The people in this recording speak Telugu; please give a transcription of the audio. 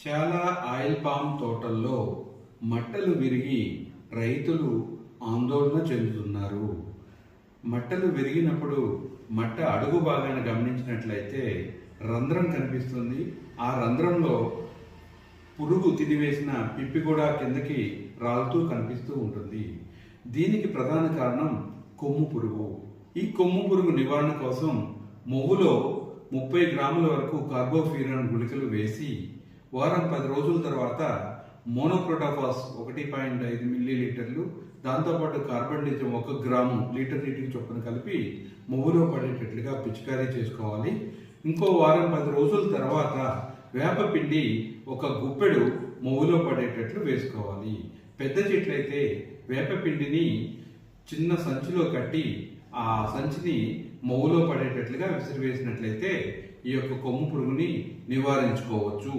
చాలా ఆయిల్ పామ్ తోటల్లో మట్టలు విరిగి రైతులు ఆందోళన చెందుతున్నారు. మట్టలు విరిగినప్పుడు మట్ట అడుగు భాగాన్ని గమనించినట్లయితే రంధ్రం కనిపిస్తుంది. ఆ రంధ్రంలో పురుగు తినివేసిన పిప్పి కూడా కిందకి రాలుతూ కనిపిస్తూ ఉంటుంది. దీనికి ప్రధాన కారణం కొమ్ము పురుగు. ఈ కొమ్ము పురుగు నివారణ కోసం మొవ్వులో 30 గ్రాముల వరకు కార్బోఫ్యూరాన్ గుళికలు వేసి వారం 10 రోజుల తర్వాత మోనోక్రోటోఫాస్ 1.5 మిల్లీలీటర్లు, దాంతోపాటు కార్బండిజం 1 గ్రాము లీటర్ నీటికి చొప్పున కలిపి మొవ్వులో పడేటట్లుగా పిచికారీ చేసుకోవాలి. ఇంకో వారం 10 రోజుల తర్వాత వేపపిండి 1 గుప్పెడు మొవ్వులో పడేటట్లు వేసుకోవాలి. పెద్ద చెట్లయితే వేపపిండిని చిన్న సంచిలో కట్టి ఆ సంచిని మొవ్వులో పడేటట్లుగా విసిరివేసినట్లయితే ఈ యొక్క కొమ్ము పురుగుని నివారించుకోవచ్చు.